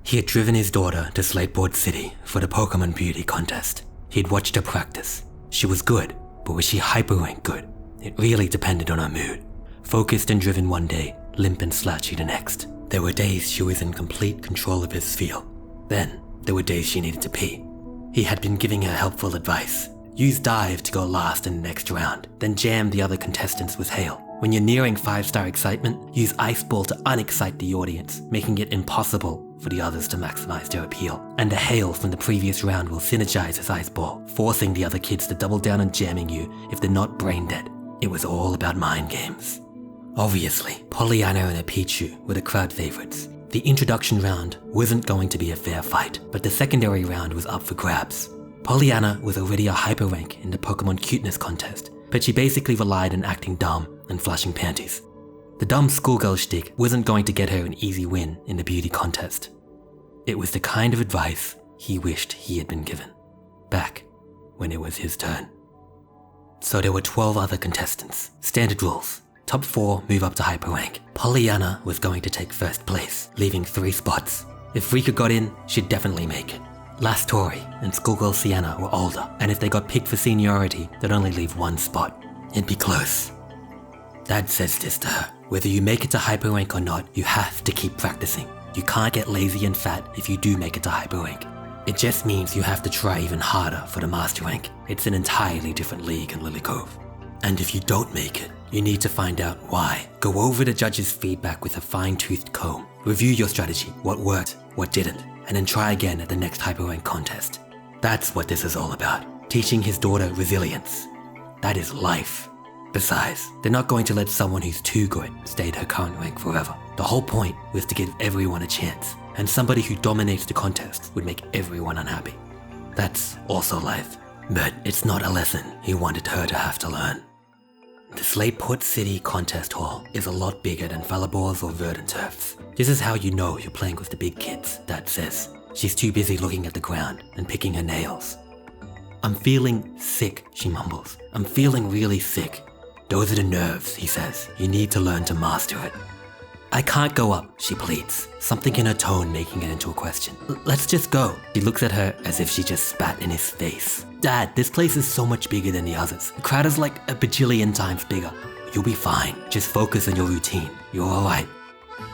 He had driven his daughter to Slateboard City for the Pokémon Beauty contest. He'd watched her practice. She was good, but was she hyper-ranked good? It really depended on her mood. Focused and driven one day, limp and slouchy the next. There were days she was in complete control of his sphere. Then, there were days she needed to pee. He had been giving her helpful advice. Use Dive to go last in the next round, then jam the other contestants with Hail. When you're nearing 5-star excitement, use Ice Ball to unexcite the audience, making it impossible for the others to maximize their appeal. And the Hail from the previous round will synergize as Ice Ball, forcing the other kids to double down on jamming you if they're not brain dead. It was all about mind games. Obviously, Pollyanna and her Pichu were the crowd favorites. The introduction round wasn't going to be a fair fight, but the secondary round was up for grabs. Pollyanna was already a hyper rank in the Pokemon Cuteness contest, but she basically relied on acting dumb and flashing panties. The dumb schoolgirl shtick wasn't going to get her an easy win in the beauty contest. It was the kind of advice he wished he had been given, back when it was his turn. So there were 12 other contestants. Standard rules. Top 4 move up to hyper rank. Pollyanna was going to take first place, leaving 3 spots. If Rika got in, she'd definitely make it. Last Tori and schoolgirl Sienna were older, and if they got picked for seniority, they'd only leave 1 spot. It'd be close. Dad says this to her. Whether you make it to hyper rank or not, you have to keep practicing. You can't get lazy and fat if you do make it to hyper rank. It just means you have to try even harder for the master rank. It's an entirely different league in Lily Cove. And if you don't make it, you need to find out why. Go over the judge's feedback with a fine-toothed comb. Review your strategy, what worked, what didn't, and then try again at the next hyper rank contest. That's what this is all about. Teaching his daughter resilience. That is life. Besides, they're not going to let someone who's too good stay at her current rank forever. The whole point was to give everyone a chance, and somebody who dominates the contest would make everyone unhappy. That's also life, but it's not a lesson he wanted her to have to learn. The Slateport City contest hall is a lot bigger than Phalabor's or Verdant Turf's. This is how you know you're playing with the big kids, Dad says. She's too busy looking at the ground and picking her nails. I'm feeling sick, she mumbles. I'm feeling really sick. Those are the nerves, he says. You need to learn to master it. I can't go up, she pleads, something in her tone making it into a question. Let's just go. He looks at her as if she just spat in his face. Dad, this place is so much bigger than the others. The crowd is like a bajillion times bigger. You'll be fine. Just focus on your routine. You're alright.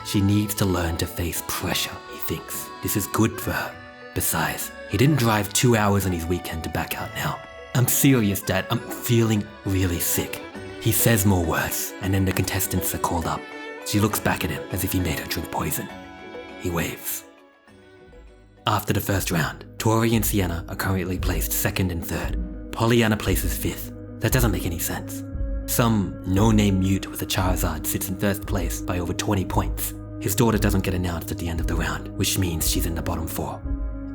She needs to learn to face pressure, he thinks. This is good for her. Besides, he didn't drive 2 hours on his weekend to back out now. I'm serious, Dad. I'm feeling really sick. He says more words, and then the contestants are called up. She looks back at him as if he made her drink poison. He waves. After the first round, Tori and Sienna are currently placed 2nd and 3rd. Pollyanna places 5th. That doesn't make any sense. Some no-name mute with a Charizard sits in 1st place by over 20 points. His daughter doesn't get announced at the end of the round, which means she's in the bottom 4.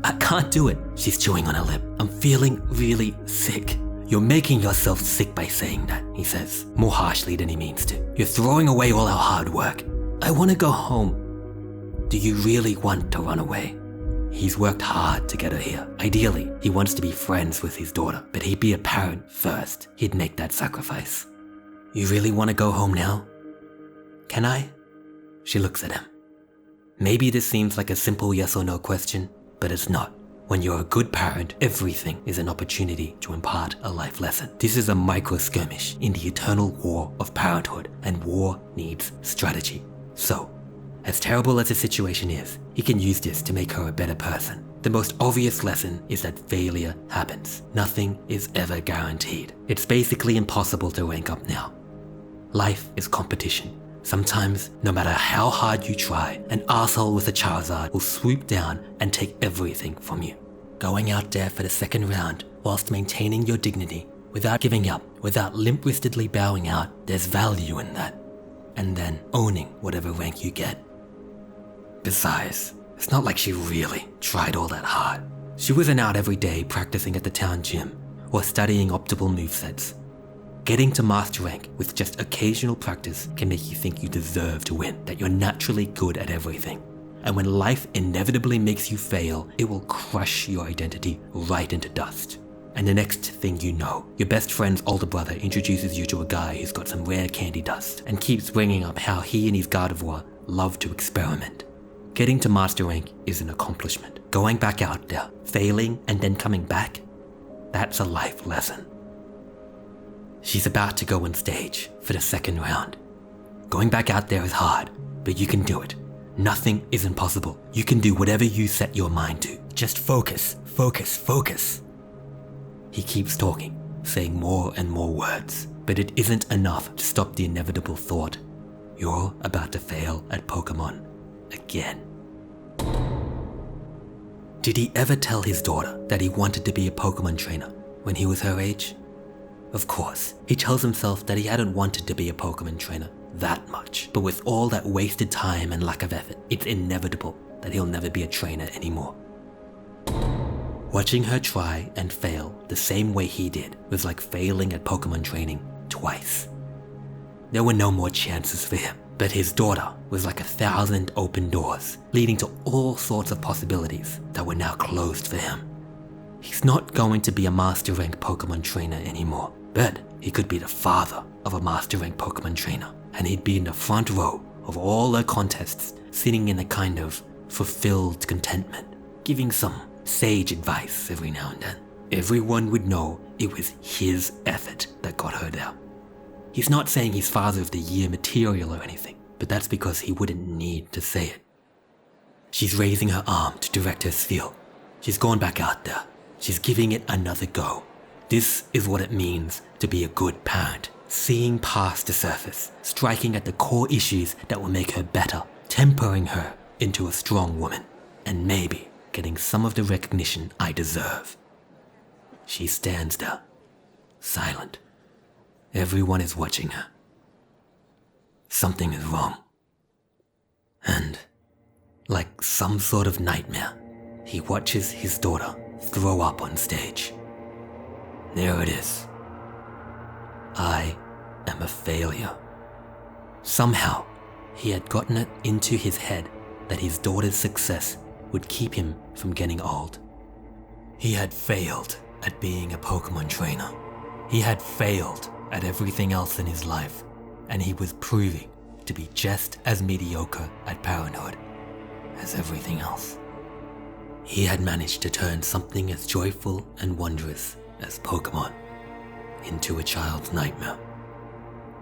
I can't do it, she's chewing on her lip. I'm feeling really sick. You're making yourself sick by saying that, he says, more harshly than he means to. You're throwing away all our hard work. I want to go home. Do you really want to run away? He's worked hard to get her here. Ideally, he wants to be friends with his daughter, but he'd be a parent first. He'd make that sacrifice. You really want to go home now? Can I? She looks at him. Maybe this seems like a simple yes or no question, but it's not. When you're a good parent, everything is an opportunity to impart a life lesson. This is a micro-skirmish in the eternal war of parenthood, and war needs strategy. So, as terrible as the situation is, he can use this to make her a better person. The most obvious lesson is that failure happens. Nothing is ever guaranteed. It's basically impossible to rank up now. Life is competition. Sometimes, no matter how hard you try, an arsehole with a Charizard will swoop down and take everything from you. Going out there for the 2nd round, whilst maintaining your dignity, without giving up, without limp-wristedly bowing out, there's value in that. And then owning whatever rank you get. Besides, it's not like she really tried all that hard. She wasn't out every day practicing at the town gym, or studying optimal movesets. Getting to master rank with just occasional practice can make you think you deserve to win, that you're naturally good at everything. And when life inevitably makes you fail, it will crush your identity right into dust. And the next thing you know, your best friend's older brother introduces you to a guy who's got some rare candy dust and keeps bringing up how he and his Gardevoir love to experiment. Getting to Master Rank is an accomplishment. Going back out there, failing and then coming back, that's a life lesson. She's about to go on stage for the second round. Going back out there is hard, but you can do it. Nothing is impossible. You can do whatever you set your mind to. Just focus, focus, focus. He keeps talking, saying more and more words, but it isn't enough to stop the inevitable thought. You're about to fail at Pokemon again. Did he ever tell his daughter that he wanted to be a Pokemon trainer when he was her age? Of course, he tells himself that he hadn't wanted to be a Pokemon trainer that much, but with all that wasted time and lack of effort, it's inevitable that he'll never be a trainer anymore. Watching her try and fail the same way he did was like failing at Pokemon training twice. There were no more chances for him, but his daughter was like 1,000 open doors, leading to all sorts of possibilities that were now closed for him. He's not going to be a Master Rank Pokemon trainer anymore, but he could be the father of a Master Rank Pokemon trainer, and he'd be in the front row of all her contests, sitting in a kind of fulfilled contentment, giving some sage advice every now and then. Everyone would know it was his effort that got her there. He's not saying he's Father of the Year material or anything, but that's because he wouldn't need to say it. She's raising her arm to direct her spiel. She's gone back out there. She's giving it another go. This is what it means to be a good parent. Seeing past the surface, striking at the core issues that will make her better, tempering her into a strong woman, and maybe getting some of the recognition I deserve. She stands there, silent. Everyone is watching her. Something is wrong. And, like some sort of nightmare, he watches his daughter throw up on stage. There it is. I am a failure. Somehow, he had gotten it into his head that his daughter's success would keep him from getting old. He had failed at being a Pokemon trainer. He had failed at everything else in his life, and he was proving to be just as mediocre at parenthood as everything else. He had managed to turn something as joyful and wondrous as Pokemon into a child's nightmare.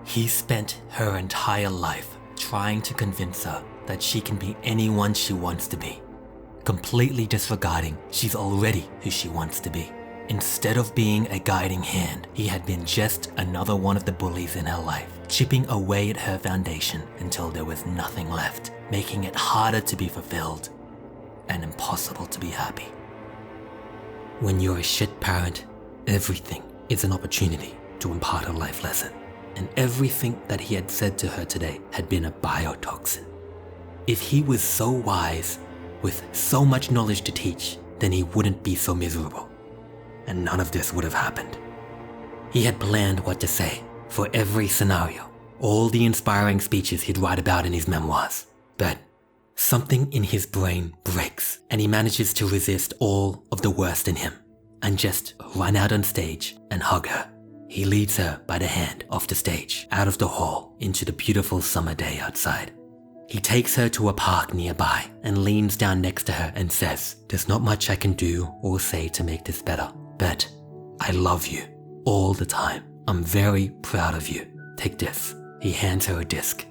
He spent her entire life trying to convince her that she can be anyone she wants to be, completely disregarding she's already who she wants to be. Instead of being a guiding hand, he had been just another one of the bullies in her life, chipping away at her foundation until there was nothing left, making it harder to be fulfilled and impossible to be happy. When you're a shit parent, everything is an opportunity to impart a life lesson, and everything that he had said to her today had been a biotoxin. If he was so wise, with so much knowledge to teach, then he wouldn't be so miserable, and none of this would have happened. He had planned what to say for every scenario, all the inspiring speeches he'd write about in his memoirs, but something in his brain breaks, and he manages to resist all of the worst in him and just run out on stage and hug her. He leads her by the hand off the stage, out of the hall, into the beautiful summer day outside. He takes her to a park nearby and leans down next to her and says, "There's not much I can do or say to make this better, but I love you all the time. I'm very proud of you. Take this." He hands her a disc.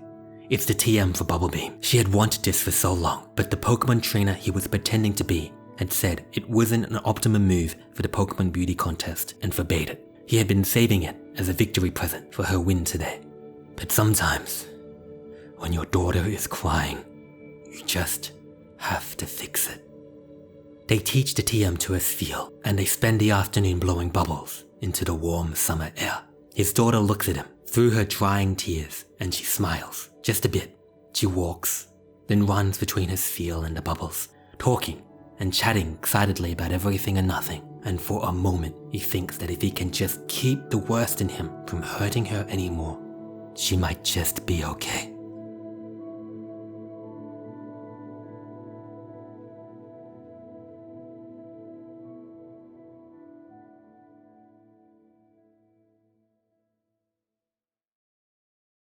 It's the TM for Bubble Beam. She had wanted this for so long, but the Pokemon trainer he was pretending to be had said it wasn't an optimum move for the Pokemon Beauty contest and forbade it. He had been saving it as a victory present for her win today. But sometimes, when your daughter is crying, you just have to fix it. They teach the TM to a feel, and they spend the afternoon blowing bubbles into the warm summer air. His daughter looks at him through her drying tears, and she smiles, just a bit. She walks, then runs between his feel and the bubbles, talking and chatting excitedly about everything and nothing. And for a moment, he thinks that if he can just keep the worst in him from hurting her anymore, she might just be okay.